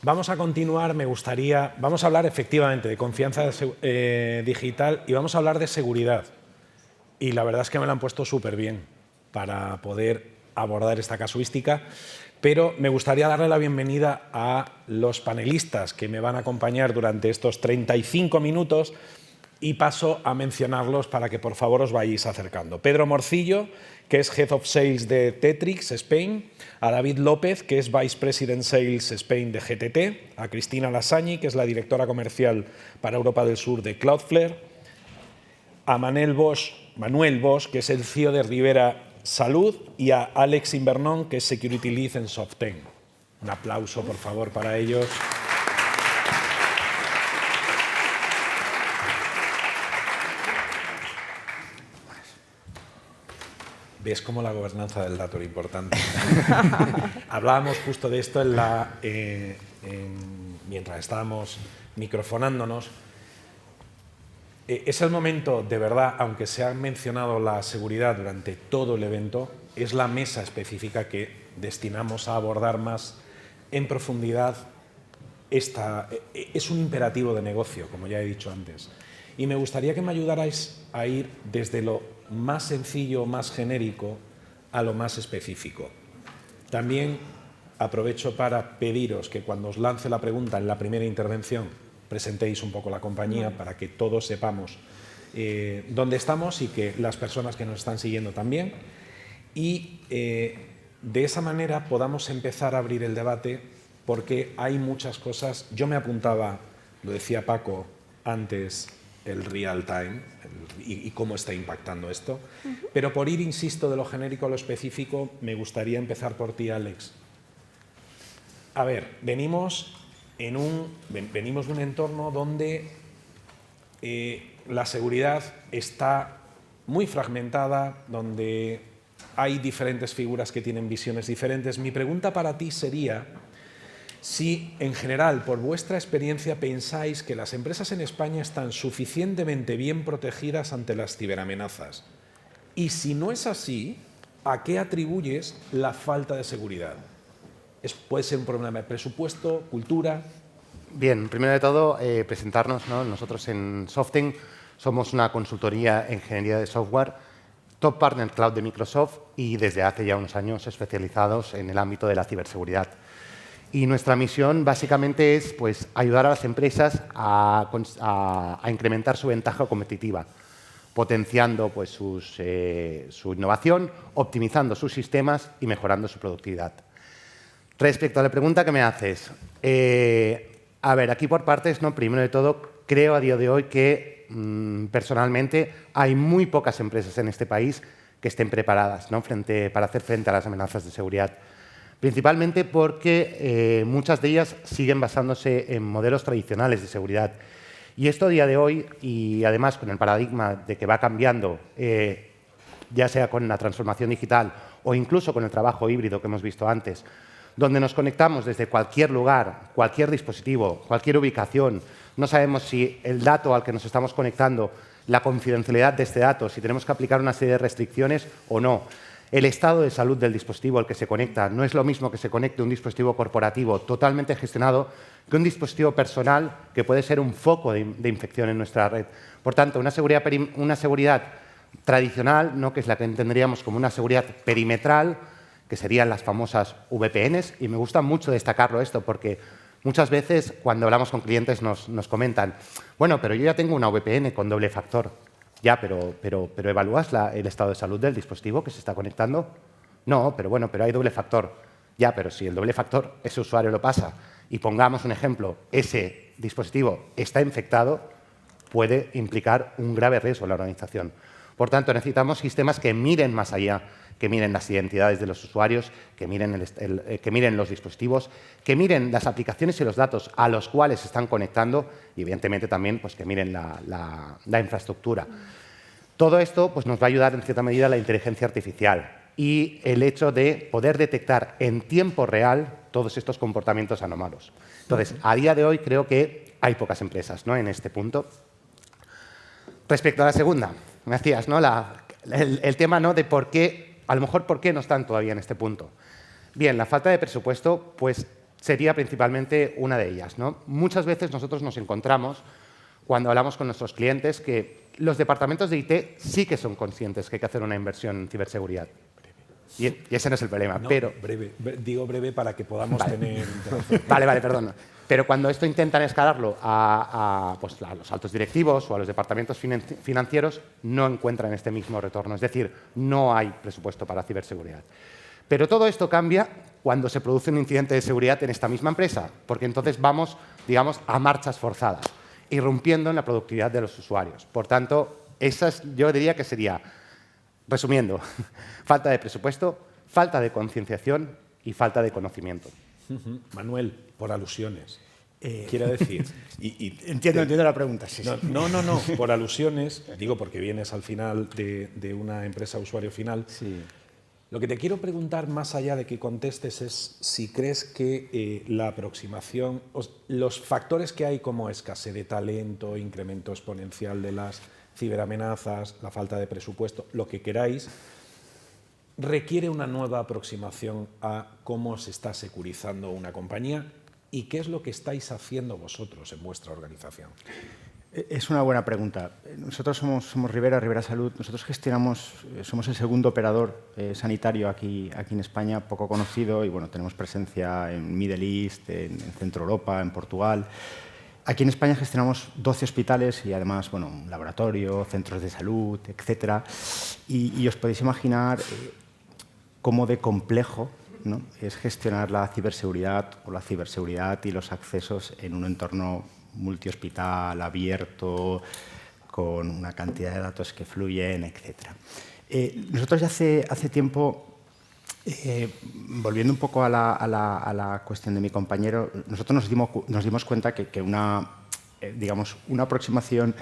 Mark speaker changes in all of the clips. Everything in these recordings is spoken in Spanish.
Speaker 1: Vamos a continuar, vamos a hablar efectivamente de confianza digital y vamos a hablar de seguridad. Y la verdad es que me lo han puesto súper bien para poder abordar esta casuística, pero me gustaría darle la bienvenida a los panelistas que me van a acompañar durante estos 35 minutos y paso a mencionarlos para que por favor os vayáis acercando. Pedro Morcillo, que es Head of Sales de Tetrix Spain, a David López, que es Vice President Sales Spain de GTT, a Cristina Lasagni, que es la directora comercial para Europa del Sur de Cloudflare, a Manuel Bosch, que es el CEO de Rivera Salud, y a Alex Invernón, que es Security Lead en Soften. Un aplauso, por favor, para ellos. ¿Ves cómo la gobernanza del dato era importante? Hablábamos justo de esto mientras estábamos microfonándonos. Es el momento, de verdad, aunque se ha mencionado la seguridad durante todo el evento, es la mesa específica que destinamos a abordar más en profundidad. Es un imperativo de negocio, como ya he dicho antes. Y me gustaría que me ayudarais a ir desde lo más sencillo, más genérico, a lo más específico. También aprovecho para pediros que cuando os lance la pregunta en la primera intervención, presentéis un poco la compañía para que todos sepamos dónde estamos y que las personas que nos están siguiendo también. Y de esa manera podamos empezar a abrir el debate, porque hay muchas cosas. Yo me apuntaba, lo decía Paco antes, el real time y cómo está impactando esto. Pero por ir, insisto, de lo genérico a lo específico, me gustaría empezar por ti, Alex. A ver, venimos de un entorno donde la seguridad está muy fragmentada, donde hay diferentes figuras que tienen visiones diferentes. Mi pregunta para ti sería si, en general, por vuestra experiencia, pensáis que las empresas en España están suficientemente bien protegidas ante las ciberamenazas. Y si no es así, ¿a qué atribuyes la falta de seguridad? ¿Puede ser un problema de presupuesto, cultura?
Speaker 2: Bien, primero de todo, presentarnos, ¿no? Nosotros en Soften somos una consultoría en ingeniería de software, top partner cloud de Microsoft y desde hace ya unos años especializados en el ámbito de la ciberseguridad. Y nuestra misión básicamente es pues, ayudar a las empresas a incrementar su ventaja competitiva, potenciando pues, su innovación, optimizando sus sistemas y mejorando su productividad. Respecto a la pregunta que me haces, a ver, aquí por partes, ¿no? Primero de todo, creo a día de hoy que personalmente hay muy pocas empresas en este país que estén preparadas, ¿no? para hacer frente a las amenazas de seguridad. Principalmente porque muchas de ellas siguen basándose en modelos tradicionales de seguridad. Y esto a día de hoy, y además con el paradigma de que va cambiando, ya sea con la transformación digital o incluso con el trabajo híbrido que hemos visto antes, donde nos conectamos desde cualquier lugar, cualquier dispositivo, cualquier ubicación, no sabemos si el dato al que nos estamos conectando, la confidencialidad de este dato, si tenemos que aplicar una serie de restricciones o no. El estado de salud del dispositivo al que se conecta no es lo mismo que se conecte un dispositivo corporativo totalmente gestionado que un dispositivo personal que puede ser un foco de infección en nuestra red. Por tanto, una seguridad tradicional, ¿no? que es la que entenderíamos como una seguridad perimetral, que serían las famosas VPNs, y me gusta mucho destacarlo esto porque muchas veces cuando hablamos con clientes nos comentan, bueno, pero yo ya tengo una VPN con doble factor. Ya, pero ¿evalúas el estado de salud del dispositivo que se está conectando? No, pero bueno, pero hay doble factor. Ya, pero si el doble factor ese usuario lo pasa y pongamos un ejemplo, ese dispositivo está infectado, puede implicar un grave riesgo en la organización. Por tanto, necesitamos sistemas que miren más allá, que miren las identidades de los usuarios, que miren los dispositivos, que miren las aplicaciones y los datos a los cuales se están conectando y, evidentemente, también pues, que miren la infraestructura. Todo esto pues, nos va a ayudar, en cierta medida, la inteligencia artificial y el hecho de poder detectar en tiempo real todos estos comportamientos anómalos. Entonces, a día de hoy creo que hay pocas empresas, ¿no? en este punto. Respecto a la segunda, me decías, ¿no? el tema, ¿no? de por qué, a lo mejor por qué no están todavía en este punto. Bien, la falta de presupuesto, pues sería principalmente una de ellas, ¿no? Muchas veces nosotros nos encontramos, cuando hablamos con nuestros clientes, que los departamentos de IT sí que son conscientes que hay que hacer una inversión en ciberseguridad. Y ese no es el problema,
Speaker 1: No,
Speaker 2: pero...
Speaker 1: digo breve para que podamos tener...
Speaker 2: Vale, perdón. Pero cuando esto intentan escalarlo pues, a los altos directivos o a los departamentos financieros, no encuentran este mismo retorno. Es decir, no hay presupuesto para ciberseguridad. Pero todo esto cambia cuando se produce un incidente de seguridad en esta misma empresa, porque entonces vamos, digamos, a marchas forzadas, irrumpiendo en la productividad de los usuarios. Por tanto, yo diría que sería, resumiendo, falta de presupuesto, falta de concienciación y falta de conocimiento.
Speaker 1: Manuel, por alusiones. Quiero decir...
Speaker 3: Entiendo la pregunta, sí.
Speaker 1: No, por alusiones, digo porque vienes al final de una empresa usuario final.
Speaker 3: Sí.
Speaker 1: Lo que te quiero preguntar, más allá de que contestes, es si crees que la aproximación, los factores que hay como escasez de talento, incremento exponencial de las ciberamenazas, la falta de presupuesto, lo que queráis, requiere una nueva aproximación a cómo se está securizando una compañía y qué es lo que estáis haciendo vosotros en vuestra organización.
Speaker 3: Es una buena pregunta. Nosotros somos Rivera Salud. Nosotros somos el segundo operador sanitario aquí en España, poco conocido, y bueno, tenemos presencia en Middle East, en Centro Europa, en Portugal. Aquí en España gestionamos 12 hospitales y además, bueno, un laboratorio, centros de salud, etcétera. Y os podéis imaginar cómo de complejo, ¿no?, es gestionar la ciberseguridad y los accesos en un entorno multihospital, abierto, con una cantidad de datos que fluyen, etc. Nosotros ya hace tiempo, volviendo un poco a la cuestión de mi compañero, nosotros nos dimos cuenta que una aproximación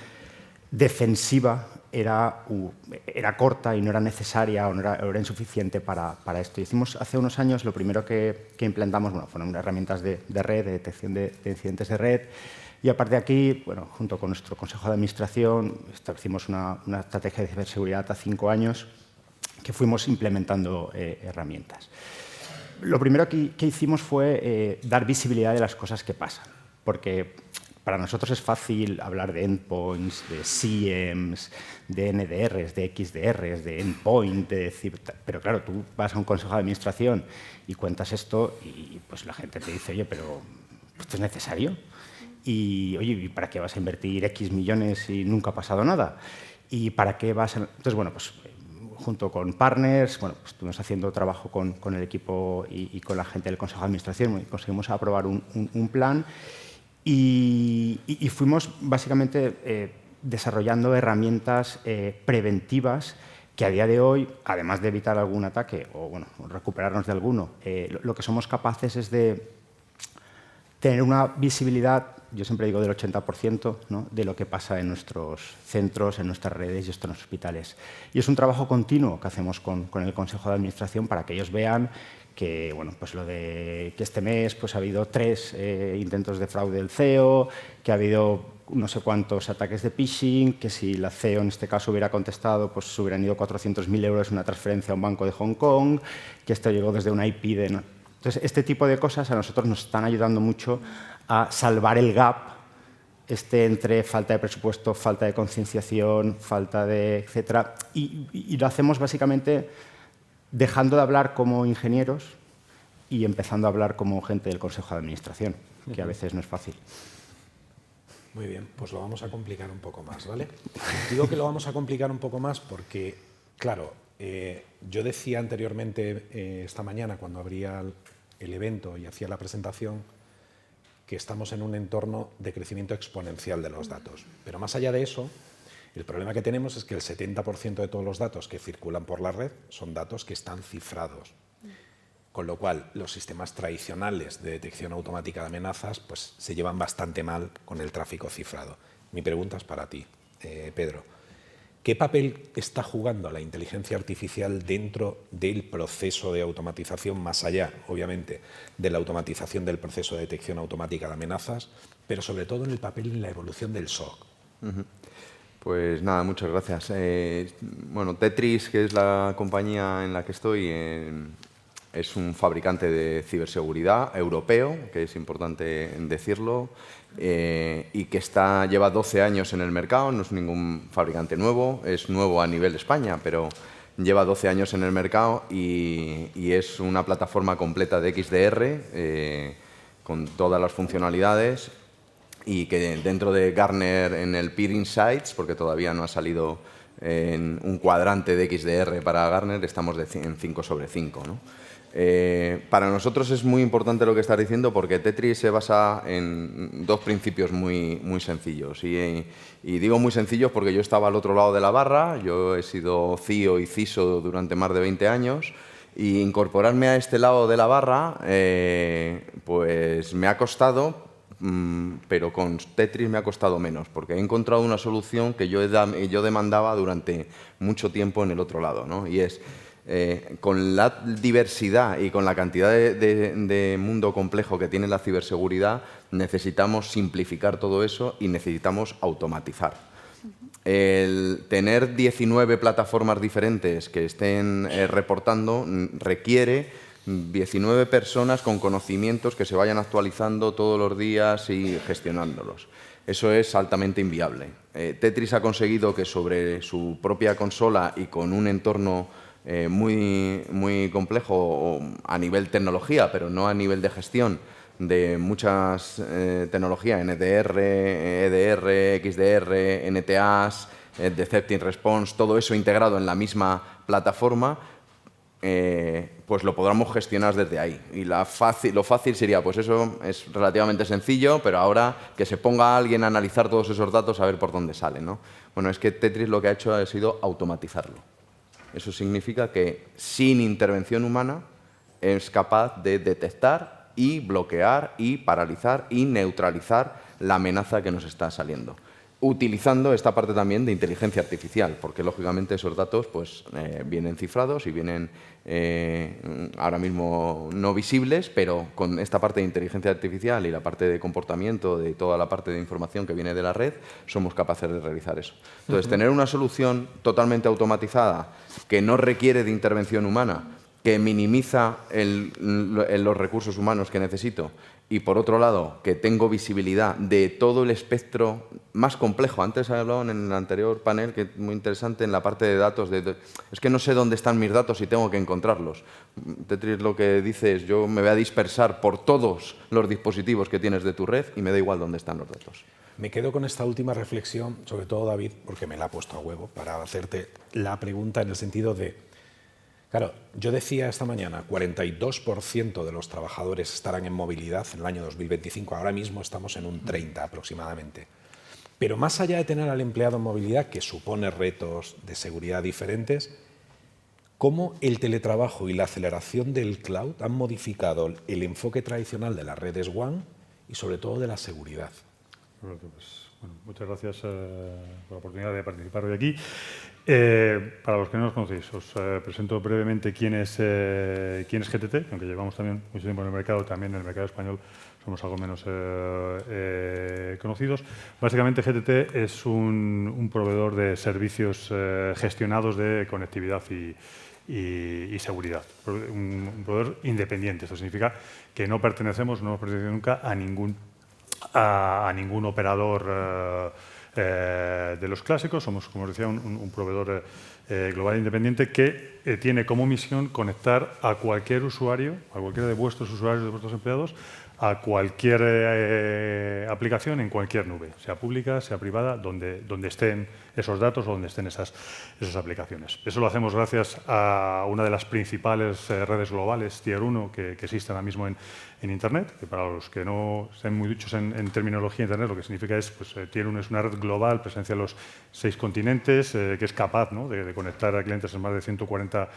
Speaker 3: defensiva era corta y no era necesaria o no era insuficiente para esto. Hicimos hace unos años, lo primero que implantamos, bueno, fueron herramientas de red, de detección de incidentes de red. Y a partir de aquí, bueno, junto con nuestro Consejo de Administración, establecimos una estrategia de ciberseguridad a 5 años que fuimos implementando herramientas. Lo primero que hicimos fue dar visibilidad de las cosas que pasan, porque para nosotros es fácil hablar de endpoints, de SIEMs, de NDRs, de XDRs, de endpoint, pero claro, tú vas a un Consejo de Administración y cuentas esto y pues la gente te dice, oye, pero ¿esto es necesario? Y, oye, ¿y para qué vas a invertir X millones si nunca ha pasado nada? ¿Y para qué vas a...? Entonces, bueno, pues junto con partners, bueno, pues estuvimos haciendo trabajo con el equipo y con la gente del Consejo de Administración, conseguimos aprobar un plan y fuimos básicamente desarrollando herramientas preventivas que a día de hoy, además de evitar algún ataque o bueno, recuperarnos de alguno, lo que somos capaces es de tener una visibilidad, yo siempre digo del 80%, ¿no?, de lo que pasa en nuestros centros, en nuestras redes y en los hospitales. Y es un trabajo continuo que hacemos con el Consejo de Administración para que ellos vean que, bueno, pues que este mes pues, ha habido 3 intentos de fraude del CEO, que ha habido no sé cuántos ataques de phishing, que si la CEO en este caso hubiera contestado, pues hubieran ido 400.000 euros en una transferencia a un banco de Hong Kong, que esto llegó desde una IP de... ¿no? Entonces, este tipo de cosas a nosotros nos están ayudando mucho a salvar el gap entre falta de presupuesto, falta de concienciación, falta de etcétera. Y lo hacemos básicamente dejando de hablar como ingenieros y empezando a hablar como gente del Consejo de Administración, que a veces no es fácil.
Speaker 1: Muy bien, pues lo vamos a complicar un poco más, ¿vale? Digo que lo vamos a complicar un poco más porque, claro, yo decía anteriormente, esta mañana, cuando abría el evento y hacía la presentación, que estamos en un entorno de crecimiento exponencial de los datos. Pero más allá de eso, el problema que tenemos es que el 70% de todos los datos que circulan por la red son datos que están cifrados. Con lo cual, los sistemas tradicionales de detección automática de amenazas pues, se llevan bastante mal con el tráfico cifrado. Mi pregunta es para ti, Pedro. ¿Qué papel está jugando la inteligencia artificial dentro del proceso de automatización, más allá, obviamente, de la automatización del proceso de detección automática de amenazas, pero sobre todo en el papel en la evolución del SOC?
Speaker 4: Pues nada, muchas gracias. Bueno, Tetris, que es la compañía en la que estoy, es un fabricante de ciberseguridad europeo, que es importante decirlo, y que lleva 12 años en el mercado, no es ningún fabricante nuevo, es nuevo a nivel España, pero lleva 12 años en el mercado y es una plataforma completa de XDR con todas las funcionalidades y que dentro de Gartner en el Peer Insights, porque todavía no ha salido en un cuadrante de XDR para Gartner, estamos en 5 sobre 5, ¿no? Para nosotros es muy importante lo que estás diciendo porque Tetris se basa en dos principios muy sencillos. Y digo muy sencillos porque yo estaba al otro lado de la barra, yo he sido CIO y CISO durante más de 20 años y incorporarme a este lado de la barra pues me ha costado, pero con Tetris me ha costado menos porque he encontrado una solución que yo demandaba durante mucho tiempo en el otro lado, ¿no? Y es... con la diversidad y con la cantidad de mundo complejo que tiene la ciberseguridad, necesitamos simplificar todo eso y necesitamos automatizar. El tener 19 plataformas diferentes que estén reportando requiere 19 personas con conocimientos que se vayan actualizando todos los días y gestionándolos. Eso es altamente inviable. Tetris ha conseguido que sobre su propia consola y con un entorno muy complejo a nivel tecnología, pero no a nivel de gestión de muchas tecnologías, NDR, EDR, XDR, NTAs, Deceptive Response, todo eso integrado en la misma plataforma, pues lo podamos gestionar desde ahí. Y lo fácil sería, pues eso es relativamente sencillo, pero ahora que se ponga alguien a analizar todos esos datos a ver por dónde salen, ¿no? Bueno, es que Tetris lo que ha hecho ha sido automatizarlo. Eso significa que sin intervención humana es capaz de detectar y bloquear y paralizar y neutralizar la amenaza que nos está saliendo. Utilizando esta parte también de inteligencia artificial, porque lógicamente esos datos pues, vienen cifrados y vienen ahora mismo no visibles, pero con esta parte de inteligencia artificial y la parte de comportamiento, de toda la parte de información que viene de la red, somos capaces de realizar eso. Entonces, tener una solución totalmente automatizada que no requiere de intervención humana, que minimiza los recursos humanos que necesito y, por otro lado, que tengo visibilidad de todo el espectro más complejo. Antes he hablado en el anterior panel, que es muy interesante, en la parte de datos. Es que no sé dónde están mis datos y tengo que encontrarlos. Tetris lo que dice es, yo me voy a dispersar por todos los dispositivos que tienes de tu red y me da igual dónde están los datos.
Speaker 1: Me quedo con esta última reflexión, sobre todo, David, porque me la ha puesto a huevo, para hacerte la pregunta en el sentido de... Claro, yo decía esta mañana, 42% de los trabajadores estarán en movilidad en el año 2025. Ahora mismo estamos en un 30% aproximadamente. Pero más allá de tener al empleado en movilidad, que supone retos de seguridad diferentes, ¿cómo el teletrabajo y la aceleración del cloud han modificado el enfoque tradicional de las redes WAN y sobre todo de la seguridad?
Speaker 5: Bueno, muchas gracias por la oportunidad de participar hoy aquí. Para los que no nos conocéis, os presento brevemente quién es GTT, aunque llevamos también mucho tiempo en el mercado, también en el mercado español somos algo menos conocidos. Básicamente, GTT es un proveedor de servicios gestionados de conectividad y seguridad. Un proveedor independiente. Esto significa que no hemos pertenecido nunca a ningún operador de los clásicos. Somos, como os decía, un proveedor global independiente que tiene como misión conectar a cualquier usuario, a cualquiera de vuestros usuarios, de vuestros empleados, a cualquier aplicación en cualquier nube, sea pública, sea privada, donde estén esos datos o donde estén esas aplicaciones. Eso lo hacemos gracias a una de las principales redes globales, Tier 1, que existen ahora mismo en Internet, que para los que no estén muy duchos en terminología Internet, lo que significa es, pues, Tier 1 es una red global, presencia en los 6 continentes, que es capaz, ¿no?, de conectar a clientes en más de 140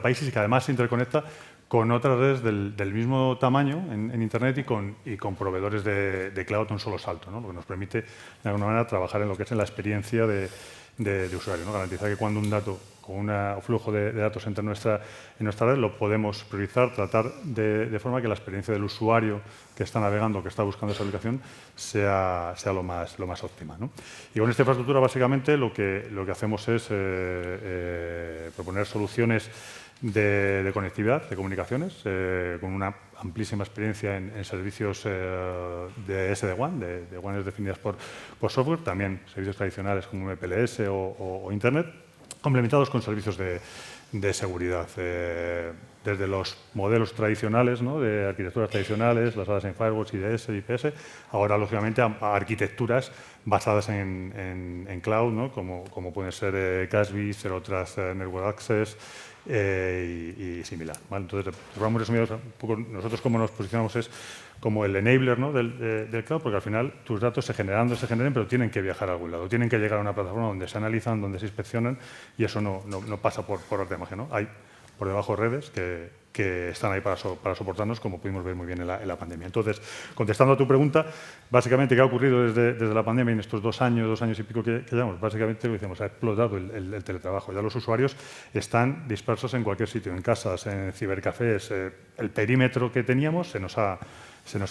Speaker 5: países y que además se interconecta con otras redes del mismo tamaño en Internet y con proveedores de cloud a un solo salto, ¿no? Lo que nos permite, de alguna manera, trabajar en lo que es en la experiencia de usuario, ¿no? Garantizar que cuando un dato con un flujo de datos entre en nuestra red, lo podemos priorizar, tratar de forma que la experiencia del usuario que está navegando, que está buscando esa aplicación, sea lo más óptima, ¿no? Y con esta infraestructura, básicamente, lo que hacemos es proponer soluciones de conectividad, de comunicaciones, con una amplísima experiencia en servicios de SD-WAN, de WANs definidas por software, también servicios tradicionales como MPLS o Internet, complementados con servicios de seguridad, desde los modelos tradicionales, ¿no? De arquitecturas tradicionales, basadas en firewalls, IDS, IPS, ahora, lógicamente, a arquitecturas basadas en cloud, ¿no? como pueden ser CASB, Zero Trust Network Access y similar, ¿vale? Entonces, vamos resumidos un poco, nosotros cómo nos posicionamos es como el enabler, ¿no? del cloud, porque al final tus datos se generen, pero tienen que viajar a algún lado, tienen que llegar a una plataforma donde se analizan, donde se inspeccionan, y eso no pasa por arte de magia, ¿no? Hay por debajo redes que están ahí para soportarnos, como pudimos ver muy bien en la pandemia. Entonces, contestando a tu pregunta, básicamente, ¿qué ha ocurrido desde la pandemia en estos 2 años y pico que llevamos? Básicamente, lo decimos, ha explotado el teletrabajo. Ya los usuarios están dispersos en cualquier sitio, en casas, en cibercafés. El perímetro que teníamos se nos ha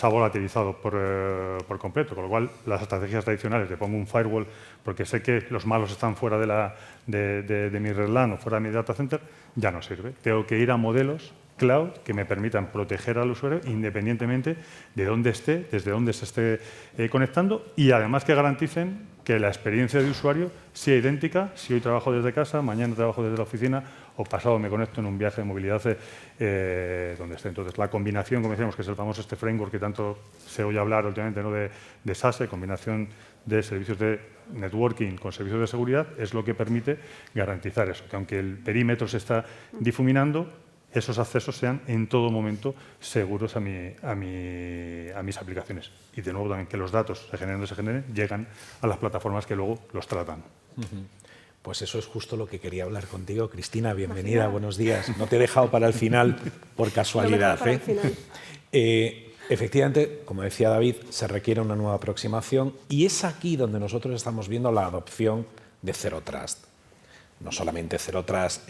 Speaker 5: volatilizado por completo, con lo cual las estrategias tradicionales de pongo un firewall porque sé que los malos están fuera de mi red LAN o fuera de mi data center, ya no sirve. Tengo que ir a modelos cloud que me permitan proteger al usuario independientemente de dónde esté, desde dónde se esté conectando, y además que garanticen que la experiencia de usuario sea idéntica si hoy trabajo desde casa, mañana trabajo desde la oficina o pasado me conecto en un viaje de movilidad donde esté. Entonces, la combinación, como decíamos, que es el famoso framework que tanto se oye hablar últimamente, ¿no? de SASE, combinación de servicios de networking con servicios de seguridad, es lo que permite garantizar eso, que aunque el perímetro se está difuminando, esos accesos sean en todo momento seguros a mis aplicaciones. Y de nuevo también que los datos se generen, llegan a las plataformas que luego los tratan.
Speaker 1: Pues eso es justo lo que quería hablar contigo. Cristina, bienvenida, buenos días. No te he dejado para el final por casualidad.
Speaker 6: Para el final.
Speaker 1: Efectivamente, como decía David, se requiere una nueva aproximación y es aquí donde nosotros estamos viendo la adopción de Zero Trust. No solamente Zero Trust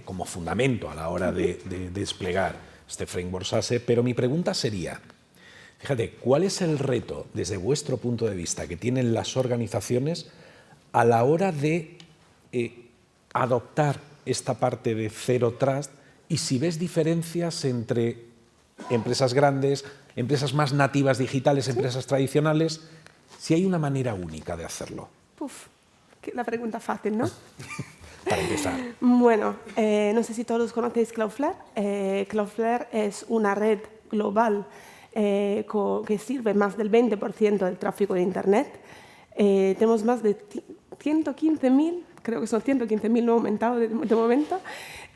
Speaker 1: como fundamento a la hora de desplegar este framework SASE, pero mi pregunta sería, fíjate, ¿cuál es el reto desde vuestro punto de vista que tienen las organizaciones a la hora de adoptar esta parte de Zero Trust y si ves diferencias entre empresas grandes, empresas más nativas digitales, empresas tradicionales, si hay una manera única de hacerlo?
Speaker 6: La pregunta fácil, ¿no?
Speaker 1: Para empezar.
Speaker 6: Bueno, no sé si todos conocéis Cloudflare. Cloudflare es una red global que sirve más del 20% del tráfico de Internet. Tenemos más de 115.000, creo que son 115.000, no he aumentado de momento,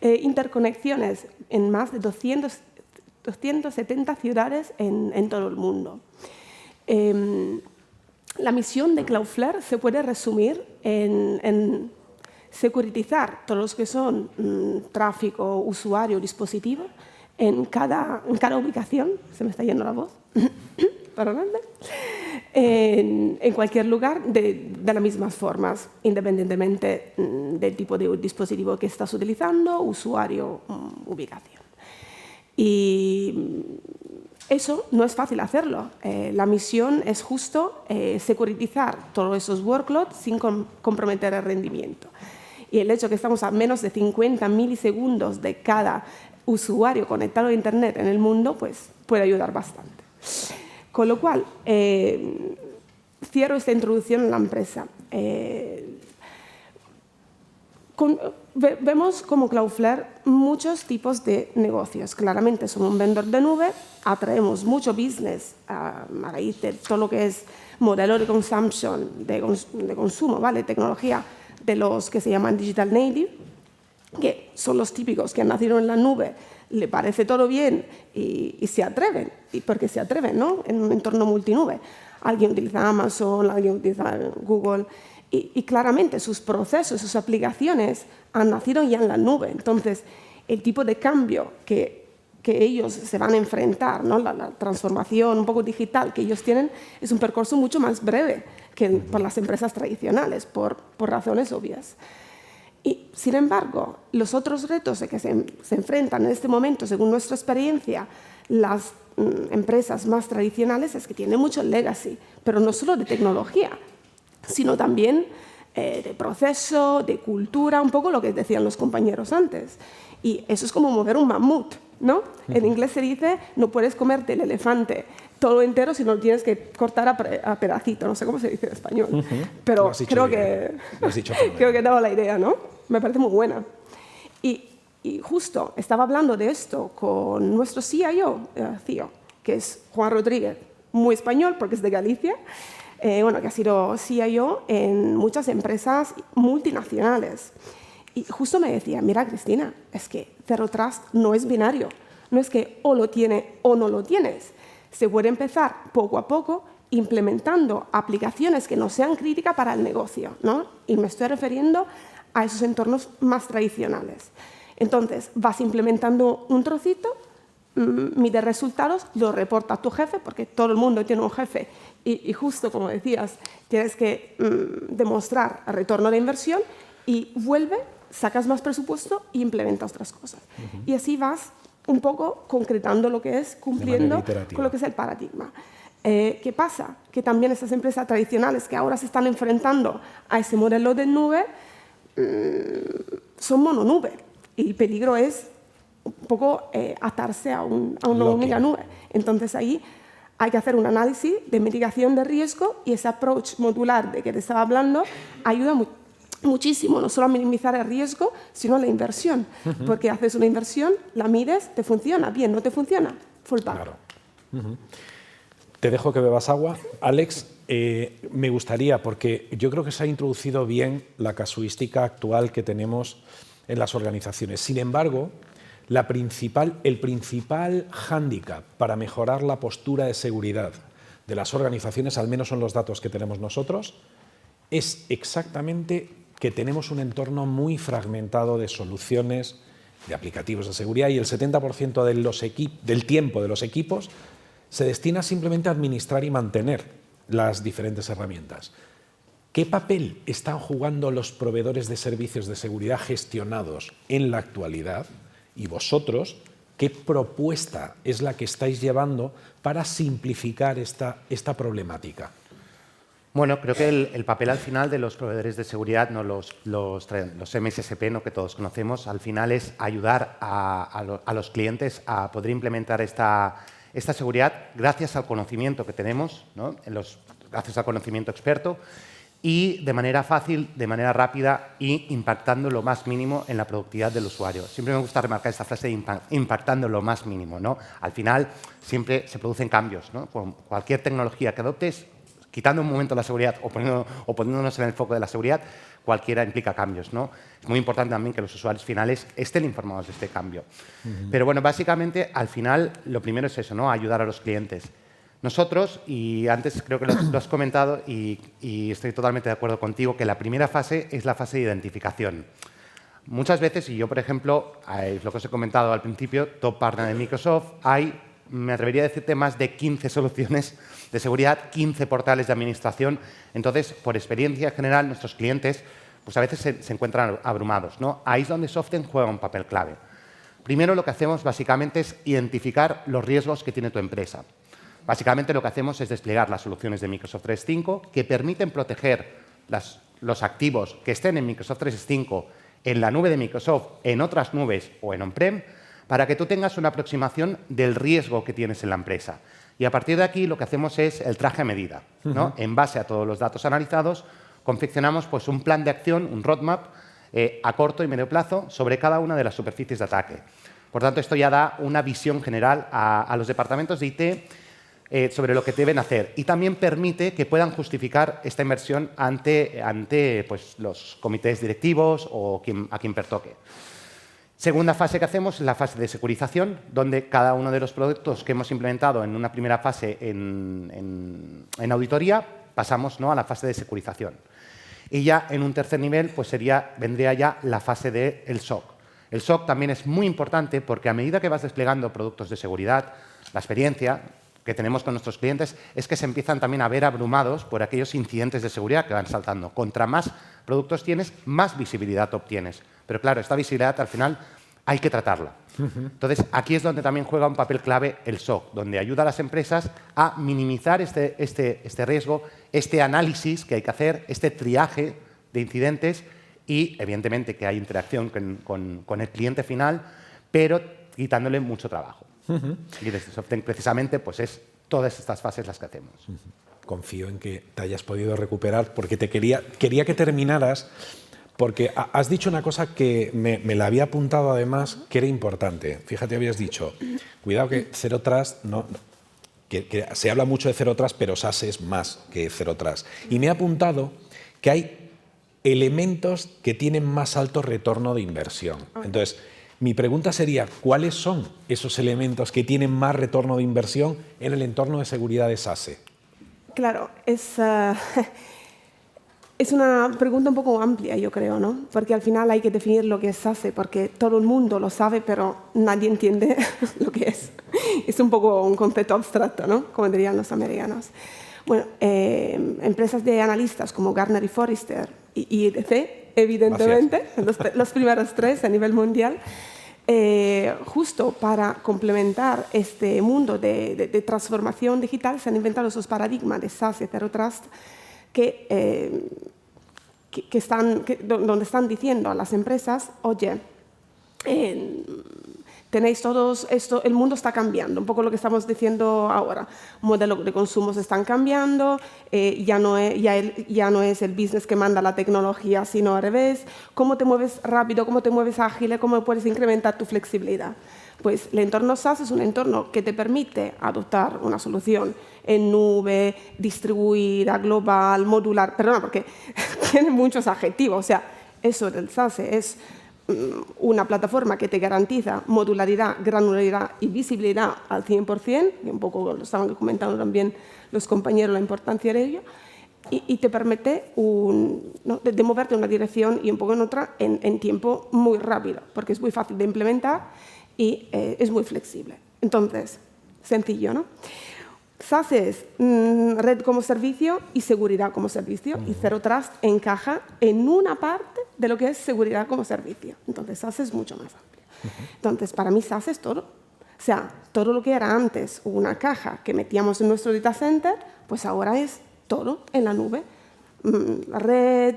Speaker 6: interconexiones en más de 270 ciudades en todo el mundo. La misión de Cloudflare se puede resumir en securitizar todos los que son tráfico, usuario, dispositivo en cada ubicación. Se me está yendo la voz. Perdóname. En cualquier lugar de las mismas formas, independientemente del tipo de dispositivo que estás utilizando, usuario, ubicación. Y eso no es fácil hacerlo. La misión es justo securitizar todos esos workloads sin comprometer el rendimiento. Y el hecho de que estamos a menos de 50 milisegundos de cada usuario conectado a Internet en el mundo, pues puede ayudar bastante. Con lo cual, cierro esta introducción en la empresa. Vemos como Cloudflare muchos tipos de negocios. Claramente somos un vendedor de nube, atraemos mucho business a raíz de todo lo que es modelo de consumption, de consumo, ¿vale? Tecnología de los que se llaman digital native, que son los típicos que han nacido en la nube, le parece todo bien y se atreven, porque se atreven, ¿no? En un entorno multinube. Alguien utiliza Amazon, alguien utiliza Google, y claramente sus procesos, sus aplicaciones han nacido ya en la nube. Entonces, el tipo de cambio que ellos se van a enfrentar, ¿no? La transformación un poco digital que ellos tienen es un percurso mucho más breve que por las empresas tradicionales, por razones obvias. Y, sin embargo, los otros retos de que se enfrentan en este momento, según nuestra experiencia, las empresas más tradicionales es que tienen mucho legacy, pero no solo de tecnología, sino también de proceso, de cultura, un poco lo que decían los compañeros antes. Y eso es como mover un mamut, ¿no? En inglés se dice, no puedes comerte el elefante todo entero si no lo tienes que cortar a pedacito. No sé cómo se dice en español, pero creo que daba la idea, ¿no? Me parece muy buena. Y justo estaba hablando de esto con nuestro CIO, que es Juan Rodríguez, muy español porque es de Galicia, bueno, que ha sido CIO en muchas empresas multinacionales. Y justo me decía, mira, Cristina, es que Zero Trust no es binario. No es que o lo tiene o no lo tienes. Se puede empezar poco a poco implementando aplicaciones que no sean críticas para el negocio, ¿no? Y me estoy refiriendo a esos entornos más tradicionales. Entonces, vas implementando un trocito, mides resultados, lo reporta a tu jefe, porque todo el mundo tiene un jefe, y justo como decías, tienes que demostrar retorno de inversión y vuelve, sacas más presupuesto e implementas otras cosas. Y así vas un poco concretando lo que es, cumpliendo con lo que es el paradigma. ¿Qué pasa? Que también esas empresas tradicionales que ahora se están enfrentando a ese modelo de nube son mononube. Y el peligro es un poco atarse a una única nube. Entonces ahí hay que hacer un análisis de mitigación de riesgo y ese approach modular de que te estaba hablando ayuda muchísimo, no solo a minimizar el riesgo, sino a la inversión. Porque haces una inversión, la mides, te funciona, bien, no te funciona, full back.
Speaker 1: Claro. Te dejo que bebas agua. Alex, me gustaría, porque yo creo que se ha introducido bien la casuística actual que tenemos en las organizaciones. Sin embargo, el principal hándicap para mejorar la postura de seguridad de las organizaciones, al menos son los datos que tenemos nosotros, es exactamente que tenemos un entorno muy fragmentado de soluciones, de aplicativos de seguridad, y el 70% del tiempo de los equipos se destina simplemente a administrar y mantener las diferentes herramientas. ¿Qué papel están jugando los proveedores de servicios de seguridad gestionados en la actualidad? Y vosotros, ¿qué propuesta es la que estáis llevando para simplificar esta problemática?
Speaker 2: Bueno, creo que el papel al final de los proveedores de seguridad, no los MSSP, ¿no?, que todos conocemos, al final es ayudar a los clientes a poder implementar esta seguridad gracias al conocimiento que tenemos, ¿no?, gracias al conocimiento experto, y de manera fácil, de manera rápida y impactando lo más mínimo en la productividad del usuario. Siempre me gusta remarcar esta frase de impactando lo más mínimo, ¿no? Al final siempre se producen cambios, ¿no? Con cualquier tecnología que adoptes, quitando un momento la seguridad o poniéndonos en el foco de la seguridad, cualquiera implica cambios, ¿no? Es muy importante también que los usuarios finales estén informados de este cambio. Pero bueno, básicamente, al final, lo primero es eso, ¿no? Ayudar a los clientes. Nosotros, y antes creo que lo has comentado y estoy totalmente de acuerdo contigo, que la primera fase es la fase de identificación. Muchas veces, y yo, por ejemplo, lo que os he comentado al principio, top partner de Microsoft, me atrevería a decirte, más de 15 soluciones de seguridad, 15 portales de administración. Entonces, por experiencia general, nuestros clientes pues a veces se encuentran abrumados, ¿no? Ahí es donde Soften juega un papel clave. Primero, lo que hacemos básicamente es identificar los riesgos que tiene tu empresa. Básicamente, lo que hacemos es desplegar las soluciones de Microsoft 365 que permiten proteger los activos que estén en Microsoft 365, en la nube de Microsoft, en otras nubes o en on-prem, para que tú tengas una aproximación del riesgo que tienes en la empresa. Y a partir de aquí lo que hacemos es el traje a medida, ¿no? En base a todos los datos analizados, confeccionamos pues, un plan de acción, un roadmap, a corto y medio plazo sobre cada una de las superficies de ataque. Por tanto, esto ya da una visión general a los departamentos de IT sobre lo que deben hacer, y también permite que puedan justificar esta inversión ante pues, los comités directivos o a quien pertoque. Segunda fase que hacemos es la fase de securización, donde cada uno de los productos que hemos implementado en una primera fase en auditoría, pasamos, ¿no?, a la fase de securización. Y ya en un tercer nivel pues vendría ya la fase del SOC. El SOC también es muy importante porque a medida que vas desplegando productos de seguridad, la experiencia, que tenemos con nuestros clientes es que se empiezan también a ver abrumados por aquellos incidentes de seguridad que van saltando. Contra más productos tienes, más visibilidad obtienes. Pero claro, esta visibilidad al final hay que tratarla. Entonces, aquí es donde también juega un papel clave el SOC, donde ayuda a las empresas a minimizar este riesgo, este análisis que hay que hacer, este triaje de incidentes y, evidentemente, que hay interacción con el cliente final, pero quitándole mucho trabajo. Y desde SoftTech, precisamente, pues es todas estas fases las que hacemos.
Speaker 1: Confío en que te hayas podido recuperar, porque quería que terminaras, porque has dicho una cosa que me la había apuntado además, que era importante. Fíjate, habías dicho, cuidado que Zero Trust, que se habla mucho de Zero Trust, pero SaaS es más que Zero Trust. Y me he apuntado que hay elementos que tienen más alto retorno de inversión. Entonces, mi pregunta sería, ¿cuáles son esos elementos que tienen más retorno de inversión en el entorno de seguridad de SASE?
Speaker 6: Claro, es una pregunta un poco amplia, yo creo, ¿no? Porque al final hay que definir lo que es SASE, porque todo el mundo lo sabe, pero nadie entiende lo que es. Es un poco un concepto abstracto, ¿no? Como dirían los americanos. Bueno, empresas de analistas como Gartner y Forrester y IDC, evidentemente, los primeros tres a nivel mundial, justo para complementar este mundo de transformación digital, se han inventado esos paradigmas de SaaS y Zero Trust donde están diciendo a las empresas, oye, tenéis todos esto, el mundo está cambiando, un poco lo que estamos diciendo ahora. Modelos de consumo se están cambiando, ya no es el business que manda la tecnología, sino al revés. ¿Cómo te mueves rápido? ¿Cómo te mueves ágil? ¿Cómo puedes incrementar tu flexibilidad? Pues el entorno SaaS es un entorno que te permite adoptar una solución en nube, distribuida, global, modular. Perdona, porque tiene muchos adjetivos. O sea, eso del SaaS es una plataforma que te garantiza modularidad, granularidad y visibilidad al 100%, y un poco lo estaban comentando también los compañeros la importancia de ello, y te permite de moverte en una dirección y un poco en otra en tiempo muy rápido, porque es muy fácil de implementar y es muy flexible. Entonces, sencillo, ¿no? SaaS es red como servicio y seguridad como servicio, y Zero Trust encaja en una parte de lo que es seguridad como servicio. Entonces, SaaS es mucho más amplio. Entonces, para mí, SaaS es todo. O sea, todo lo que era antes una caja que metíamos en nuestro data center, pues ahora es todo en la nube. Red,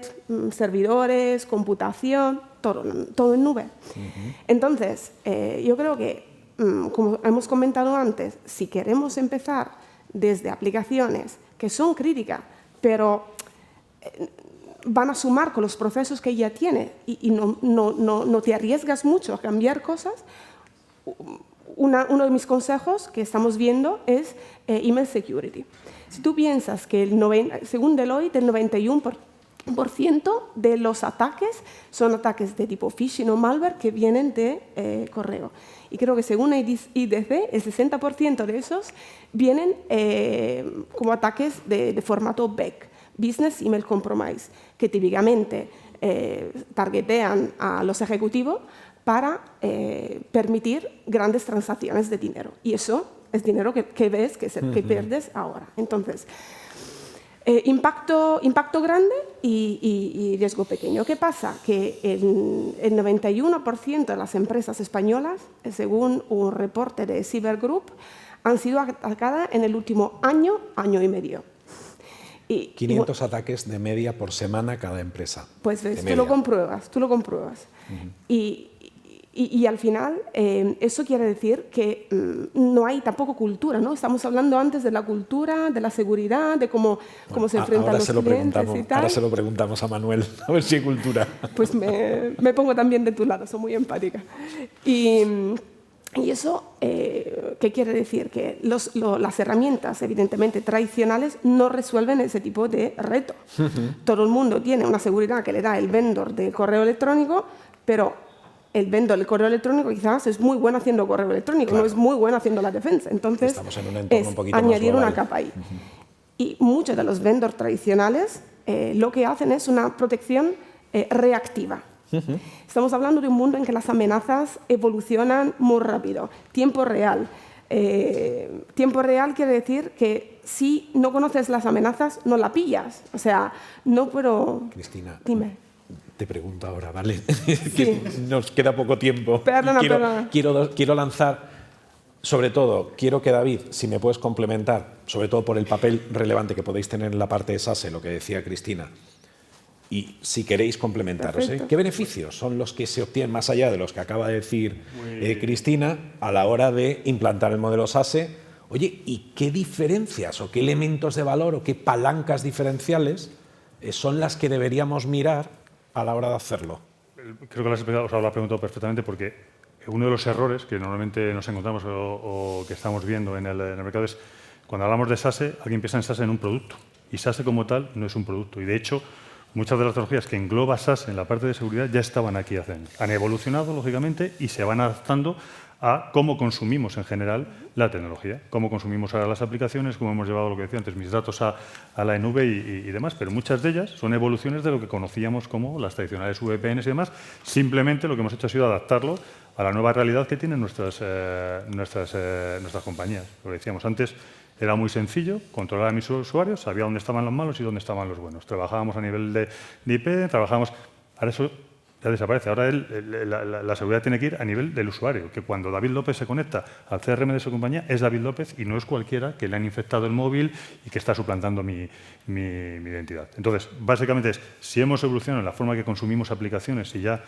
Speaker 6: servidores, computación, todo en nube. Entonces, yo creo que, como hemos comentado antes, si queremos empezar desde aplicaciones que son críticas, pero van a sumar con los procesos que ya tiene y no te arriesgas mucho a cambiar cosas, uno de mis consejos que estamos viendo es email security. Si tú piensas que según Deloitte, el 91% de los ataques son ataques de tipo phishing o malware que vienen de correo. Y creo que según IDC, el 60% de esos vienen como ataques de formato BEC, Business Email Compromise, que típicamente targetean a los ejecutivos para permitir grandes transacciones de dinero. Y eso es dinero que ves, que pierdes ahora. Entonces, impacto grande y riesgo pequeño. ¿Qué pasa? Que el 91% de las empresas españolas, según un reporte de Cyber Group, han sido atacadas en el último año y medio.
Speaker 1: 500 ataques de media por semana cada empresa.
Speaker 6: Pues ves, tú lo compruebas. Y al final, eso quiere decir que no hay tampoco cultura, ¿no? Estamos hablando antes de la cultura, de la seguridad, de cómo se enfrentan los clientes y tal.
Speaker 1: Ahora se lo preguntamos a Manuel, a ver si hay cultura.
Speaker 6: Pues me pongo también de tu lado, soy muy empática. Y eso, ¿qué quiere decir? Que las herramientas, evidentemente, tradicionales no resuelven ese tipo de reto. Todo el mundo tiene una seguridad que le da el vendor de correo electrónico, pero el vendor del correo electrónico quizás es muy bueno haciendo correo electrónico, claro, no es muy bueno haciendo la defensa. Entonces, es un añadir una capa ahí. Y muchos de los vendors tradicionales lo que hacen es una protección reactiva. Estamos hablando de un mundo en que las amenazas evolucionan muy rápido, tiempo real. Tiempo real quiere decir que si no conoces las amenazas, no la pillas. O sea, no puedo...
Speaker 1: Cristina,
Speaker 6: Dime.
Speaker 1: te pregunto ahora, ¿vale?
Speaker 6: Sí.
Speaker 1: Nos queda poco tiempo.
Speaker 6: Perdona, perdona.
Speaker 1: Quiero lanzar, sobre todo, quiero que David, si me puedes complementar, sobre todo por el papel relevante que podéis tener en la parte de SASE, lo que decía Cristina, y si queréis complementaros, ¿qué beneficios son los que se obtienen más allá de los que acaba de decir Cristina a la hora de implantar el modelo SASE? Oye, ¿y qué diferencias o qué elementos de valor o qué palancas diferenciales son las que deberíamos mirar a la hora de hacerlo?
Speaker 5: Creo que os lo has preguntado perfectamente, porque uno de los errores que normalmente nos encontramos o que estamos viendo en el mercado es cuando hablamos de SASE, alguien piensa en SASE en un producto, y SASE como tal no es un producto. Y de hecho, muchas de las tecnologías que engloba SASE en la parte de seguridad ya estaban aquí hace años. Han evolucionado, lógicamente, y se van adaptando a cómo consumimos en general la tecnología, cómo consumimos ahora las aplicaciones, cómo hemos llevado, lo que decía antes, mis datos a la nube y demás. Pero muchas de ellas son evoluciones de lo que conocíamos como las tradicionales VPNs y demás. Simplemente lo que hemos hecho ha sido adaptarlo a la nueva realidad que tienen nuestras compañías. Lo que decíamos antes, era muy sencillo, controlar a mis usuarios, sabía dónde estaban los malos y dónde estaban los buenos. Trabajábamos a nivel de IP, trabajábamos... Ahora eso ya desaparece. Ahora la seguridad tiene que ir a nivel del usuario, que cuando David López se conecta al CRM de su compañía, es David López y no es cualquiera que le han infectado el móvil y que está suplantando mi identidad. Entonces, básicamente es, si hemos evolucionado en la forma que consumimos aplicaciones y ya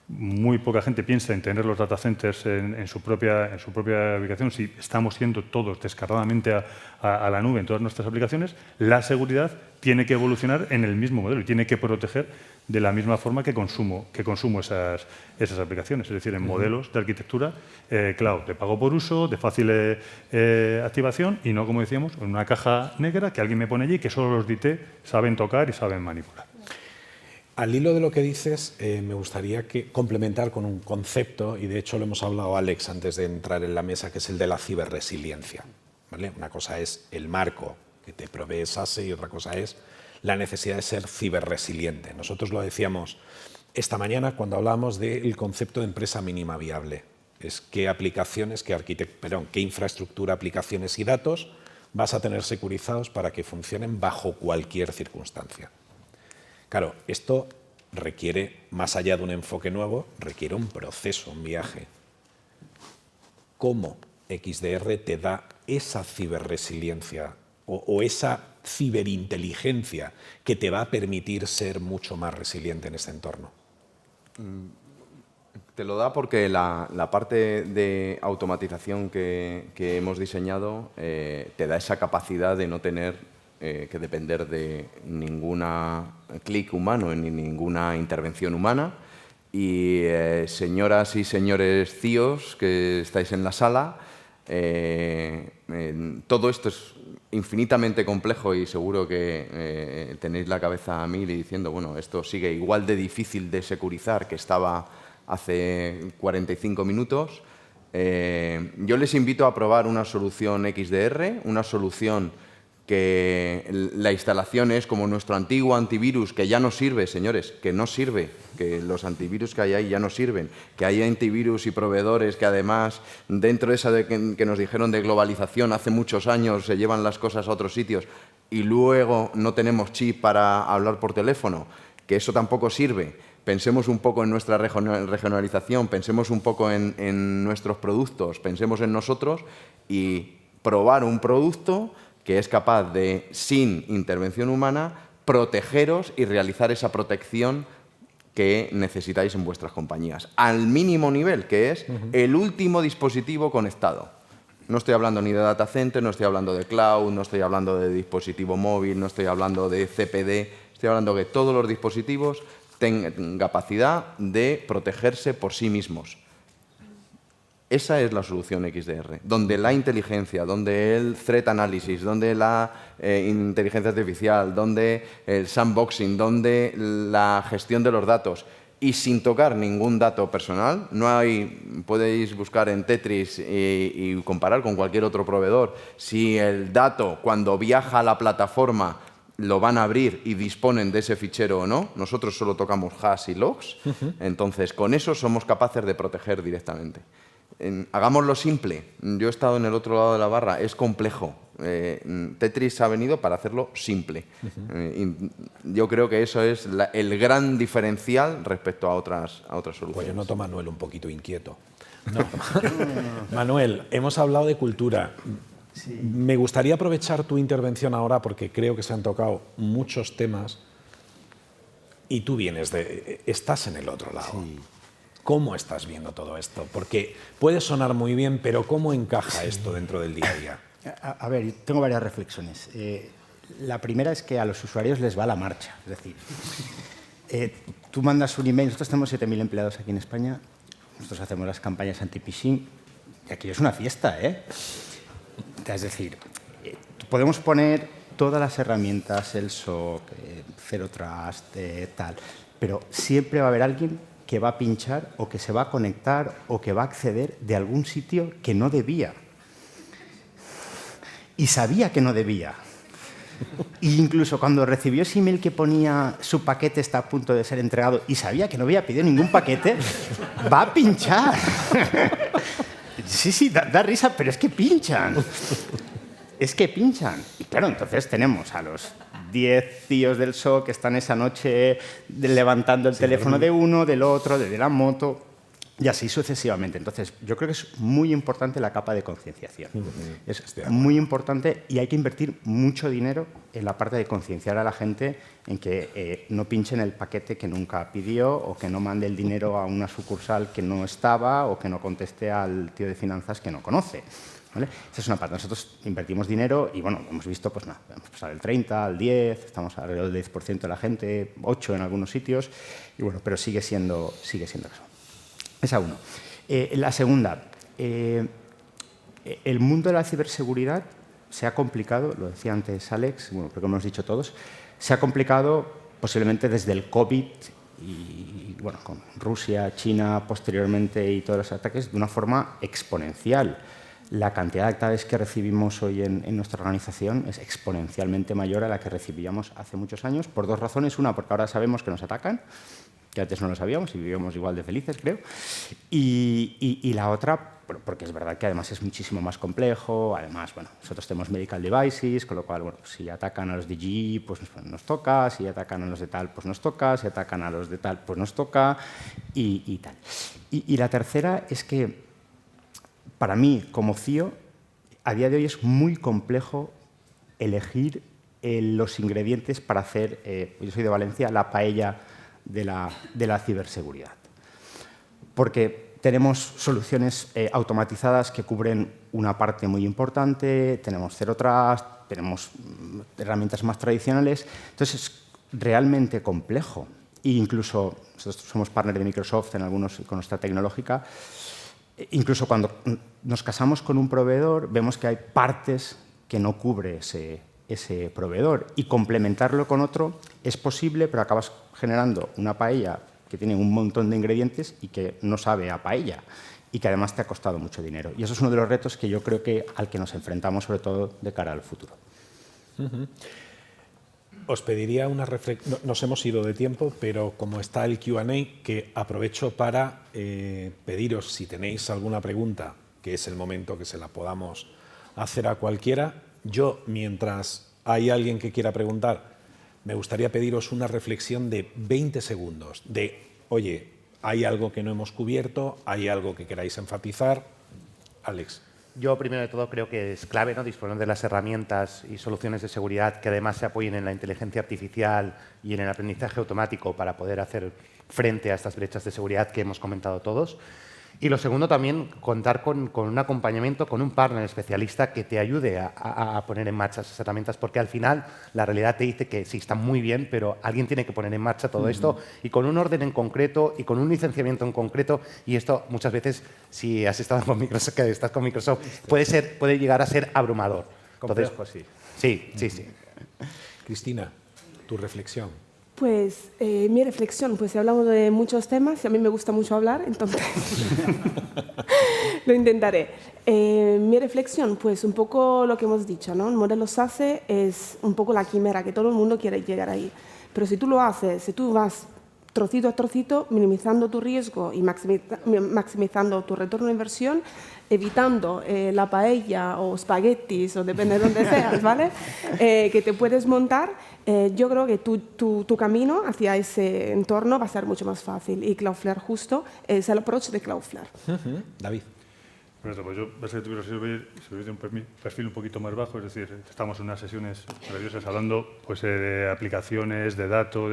Speaker 5: muy poca gente piensa en tener los data centers en su propia ubicación, si estamos yendo todos descaradamente a la nube en todas nuestras aplicaciones, la seguridad tiene que evolucionar en el mismo modelo y tiene que proteger de la misma forma que consumo esas aplicaciones, es decir, en modelos de arquitectura cloud, de pago por uso, de fácil activación y no, como decíamos, en una caja negra que alguien me pone allí que solo los de IT saben tocar y saben manipular.
Speaker 1: Al hilo de lo que dices, me gustaría complementar con un concepto, y de hecho lo hemos hablado Alex antes de entrar en la mesa, que es el de la ciberresiliencia, ¿vale? Una cosa es el marco que te provee SASE y otra cosa es la necesidad de ser ciberresiliente. Nosotros lo decíamos esta mañana cuando hablábamos del concepto de empresa mínima viable. Es qué aplicaciones, qué infraestructura, aplicaciones y datos vas a tener securizados para que funcionen bajo cualquier circunstancia. Claro, esto requiere, más allá de un enfoque nuevo, requiere un proceso, un viaje. ¿Cómo XDR te da esa ciberresiliencia o esa ciberinteligencia que te va a permitir ser mucho más resiliente en este entorno?
Speaker 4: Te lo da porque la parte de automatización que hemos diseñado te da esa capacidad de no tener que depender de ninguna clic humano ni ninguna intervención humana. Y señoras y señores CIOs que estáis en la sala, todo esto es infinitamente complejo y seguro que tenéis la cabeza a mil y diciendo, bueno, esto sigue igual de difícil de securizar que estaba hace 45 minutos. Yo les invito a probar una solución XDR, una solución que la instalación es como nuestro antiguo antivirus, que ya no sirve, señores, que no sirve, que los antivirus que hay ahí ya no sirven, que hay antivirus y proveedores que además, dentro de esa que nos dijeron de globalización hace muchos años, se llevan las cosas a otros sitios y luego no tenemos chip para hablar por teléfono, que eso tampoco sirve. Pensemos un poco en nuestra regionalización, pensemos un poco en nuestros productos, pensemos en nosotros y probar un producto que es capaz de, sin intervención humana, protegeros y realizar esa protección que necesitáis en vuestras compañías. Al mínimo nivel, que es el último dispositivo conectado. No estoy hablando ni de data center, no estoy hablando de cloud, no estoy hablando de dispositivo móvil, no estoy hablando de CPD, estoy hablando de que todos los dispositivos tengan capacidad de protegerse por sí mismos. Esa es la solución XDR, donde la inteligencia, donde el threat analysis, donde la inteligencia artificial, donde el sandboxing, donde la gestión de los datos y sin tocar ningún dato personal. Podéis buscar en Tetris y comparar con cualquier otro proveedor si el dato cuando viaja a la plataforma lo van a abrir y disponen de ese fichero o no. Nosotros solo tocamos hash y logs, entonces con eso somos capaces de proteger directamente. hagámoslo simple. Yo he estado en el otro lado de la barra, es complejo. Tetris ha venido para hacerlo simple. Yo creo que eso es el gran diferencial respecto a otras soluciones.
Speaker 1: Pues yo noto a Manuel un poquito inquieto. No. Manuel, hemos hablado de cultura. Sí. Me gustaría aprovechar tu intervención ahora porque creo que se han tocado muchos temas y tú estás en el otro lado. Sí. ¿Cómo estás viendo todo esto? Porque puede sonar muy bien, pero ¿cómo encaja esto dentro del día a día?
Speaker 3: A ver, tengo varias reflexiones. La primera es que a los usuarios les va la marcha. Es decir, tú mandas un email, nosotros tenemos 7.000 empleados aquí en España, nosotros hacemos las campañas anti-phishing y aquí es una fiesta, ¿eh? Es decir, podemos poner todas las herramientas, el SOC, Zero Trust, tal, pero siempre va a haber alguien que va a pinchar o que se va a conectar o que va a acceder de algún sitio que no debía. Y sabía que no debía. E incluso cuando recibió ese email que ponía su paquete está a punto de ser entregado y sabía que no había pedido ningún paquete, va a pinchar. Sí, da risa, pero es que pinchan. Es que pinchan. Y claro, entonces tenemos a los 10 tíos del SOC que están esa noche levantando el teléfono de uno, del otro, de la moto, y así sucesivamente. Entonces, yo creo que es muy importante la capa de concienciación. Es muy importante y hay que invertir mucho dinero en la parte de concienciar a la gente en que no pinchen el paquete que nunca pidió o que no mande el dinero a una sucursal que no estaba o que no conteste al tío de finanzas que no conoce. ¿Vale? Esa es una parte. Nosotros invertimos dinero y, bueno, hemos visto, pues nada, hemos pasado del 30 al 10, estamos alrededor del 10% de la gente, 8 en algunos sitios, y bueno, pero sigue siendo eso. Esa uno. La segunda, el mundo de la ciberseguridad se ha complicado, lo decía antes Alex, bueno, creo que lo hemos dicho todos, se ha complicado posiblemente desde el COVID y bueno, con Rusia, China posteriormente y todos los ataques de una forma exponencial. La cantidad de ataques que recibimos hoy en nuestra organización es exponencialmente mayor a la que recibíamos hace muchos años, por dos razones. Una, porque ahora sabemos que nos atacan, que antes no lo sabíamos y vivíamos igual de felices, creo. Y la otra, porque es verdad que además es muchísimo más complejo. Además, bueno, nosotros tenemos medical devices, con lo cual, bueno, si atacan a los de GE, pues nos toca. Si atacan a los de tal, pues nos toca. Si atacan a los de tal, pues nos toca. Y tal. Y la tercera es que, para mí, como CIO, a día de hoy es muy complejo elegir los ingredientes para hacer, yo soy de Valencia, la paella de la ciberseguridad. Porque tenemos soluciones automatizadas que cubren una parte muy importante, tenemos Zero Trust, tenemos herramientas más tradicionales, entonces es realmente complejo. E incluso, nosotros somos partner de Microsoft en algunos con nuestra tecnológica, incluso cuando nos casamos con un proveedor, vemos que hay partes que no cubre ese proveedor y complementarlo con otro es posible, pero acabas generando una paella que tiene un montón de ingredientes y que no sabe a paella y que además te ha costado mucho dinero. Y eso es uno de los retos que yo creo que al que nos enfrentamos, sobre todo de cara al futuro.
Speaker 1: Os pediría una reflexión. Nos hemos ido de tiempo, pero como está el Q&A, que aprovecho para pediros si tenéis alguna pregunta, que es el momento que se la podamos hacer a cualquiera. Yo, mientras hay alguien que quiera preguntar, me gustaría pediros una reflexión de 20 segundos de, oye, hay algo que no hemos cubierto, hay algo que queráis enfatizar. Alex.
Speaker 2: Yo, primero de todo, creo que es clave, ¿no?, disponer de las herramientas y soluciones de seguridad que además se apoyen en la inteligencia artificial y en el aprendizaje automático para poder hacer frente a estas brechas de seguridad que hemos comentado todos. Y lo segundo, también contar con un acompañamiento, con un partner especialista que te ayude a poner en marcha esas herramientas, porque al final la realidad te dice que sí, está muy bien, pero alguien tiene que poner en marcha todo esto y con un orden en concreto y con un licenciamiento en concreto. Y esto muchas veces, si has estado con Microsoft, que estás con Microsoft, puede llegar a ser abrumador.
Speaker 3: Entonces,
Speaker 2: sí.
Speaker 1: Cristina, tu reflexión.
Speaker 6: Pues mi reflexión, pues hablamos de muchos temas y a mí me gusta mucho hablar, entonces lo intentaré. Mi reflexión, pues un poco lo que hemos dicho, ¿no? El modelo SASE es un poco la quimera, que todo el mundo quiere llegar ahí. Pero si tú lo haces, si tú vas trocito a trocito, minimizando tu riesgo y maximizando tu retorno de inversión, evitando la paella o espaguetis, o depende de dónde seas, ¿vale? Que te puedes montar. Yo creo que tu camino hacia ese entorno va a ser mucho más fácil, y Cloudflare justo es el approach de Cloudflare.
Speaker 1: David.
Speaker 5: Bueno, pues yo pensé que tuviera servir de un perfil un poquito más bajo, es decir, estamos en unas sesiones maravillosas hablando pues, de aplicaciones, de datos,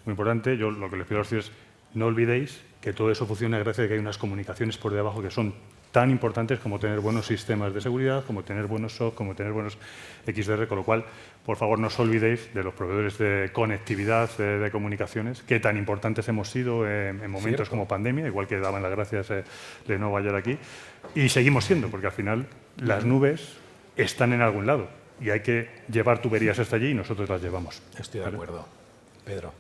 Speaker 5: muy importante. Yo lo que les pido a ustedes es no olvidéis que todo eso funciona gracias a que hay unas comunicaciones por debajo que son tan importantes como tener buenos sistemas de seguridad, como tener buenos SOC, como tener buenos XDR, con lo cual, por favor, no os olvidéis de los proveedores de conectividad, de comunicaciones, que tan importantes hemos sido en momentos como pandemia, igual que daban las gracias Lenovo ayer aquí, y seguimos siendo, porque al final las nubes están en algún lado y hay que llevar tuberías hasta allí y nosotros las llevamos.
Speaker 1: Estoy de acuerdo. Pedro.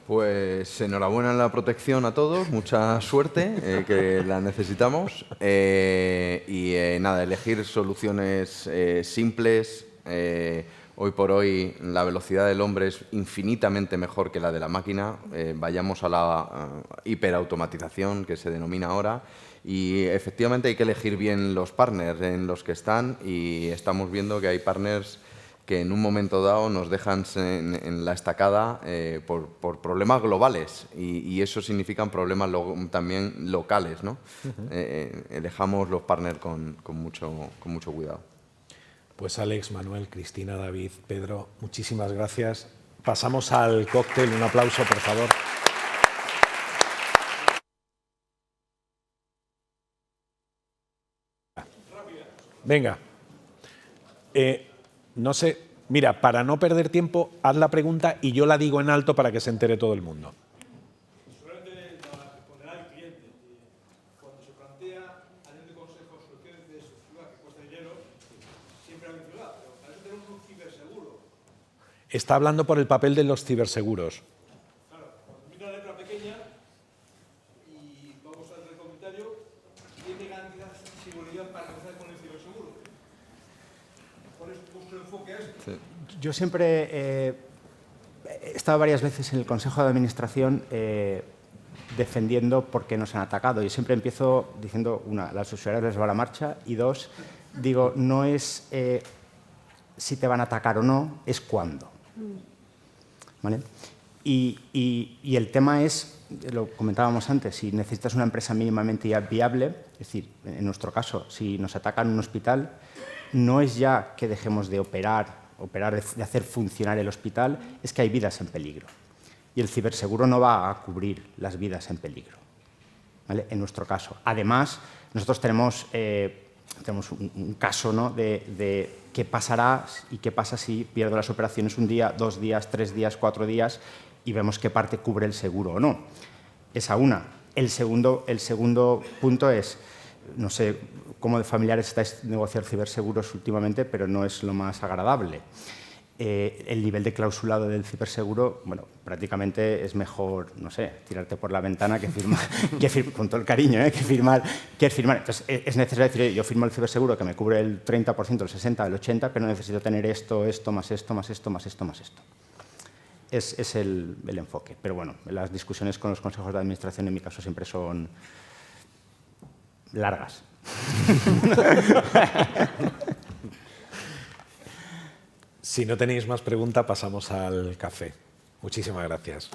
Speaker 4: Pues enhorabuena en la protección a todos, mucha suerte, que la necesitamos. Nada, elegir soluciones simples. Hoy por hoy la velocidad del hombre es infinitamente mejor que la de la máquina. Vayamos a la hiperautomatización, que se denomina ahora. Y efectivamente hay que elegir bien los partners en los que están, y estamos viendo que hay partners que en un momento dado nos dejan en la estacada por problemas globales, y eso significan problemas también locales, ¿no? Elijamos los partners con mucho cuidado.
Speaker 1: Pues Alex, Manuel, Cristina, David, Pedro, muchísimas gracias. Pasamos al cóctel. Un aplauso, por favor. Venga. No sé, mira, para no perder tiempo, haz la pregunta y yo la digo en alto para que se entere todo el mundo.
Speaker 7: Seguramente la responderá el cliente. Cuando se plantea alguien de consejo soluciones de ciudad que cuesta dinero, siempre hay ciudad, pero para eso tenemos un ciberseguro.
Speaker 1: Está hablando por el papel de los ciberseguros.
Speaker 7: Claro, cuando mira la letra pequeña y vamos al comentario, tiene garantías de seguridad para empezar con el ciberseguro. ¿Cuál es vuestro enfoque a esto?
Speaker 4: Sí.
Speaker 3: Yo siempre he estado varias veces en el Consejo de Administración defendiendo por qué nos han atacado. Y siempre empiezo diciendo, una, a los usuarios les va la marcha, y dos, digo, no es si te van a atacar o no, es cuándo. ¿Vale? Y el tema es, lo comentábamos antes, si necesitas una empresa mínimamente viable, es decir, en nuestro caso, si nos atacan un hospital, no es ya que dejemos de operar, de hacer funcionar el hospital, es que hay vidas en peligro. Y el ciberseguro no va a cubrir las vidas en peligro, ¿vale? En nuestro caso. Además, nosotros tenemos un caso, ¿no?, de qué pasará y qué pasa si pierdo las operaciones un día, 2 días, 3 días, 4 días, y vemos qué parte cubre el seguro o no. Esa una. El segundo punto es, no sé cómo de familiares estáis negociar ciberseguros últimamente, pero no es lo más agradable. El nivel de clausulado del ciberseguro, bueno, prácticamente es mejor, no sé, tirarte por la ventana que firmar, con todo el cariño, que firmar. Entonces, es necesario decir, yo firmo el ciberseguro que me cubre el 30%, el 60%, el 80%, pero necesito tener esto, más esto, más esto, más esto, más esto. Es el enfoque. Pero bueno, las discusiones con los consejos de administración en mi caso siempre son largas.
Speaker 1: Si no tenéis más preguntas, pasamos al café. Muchísimas gracias.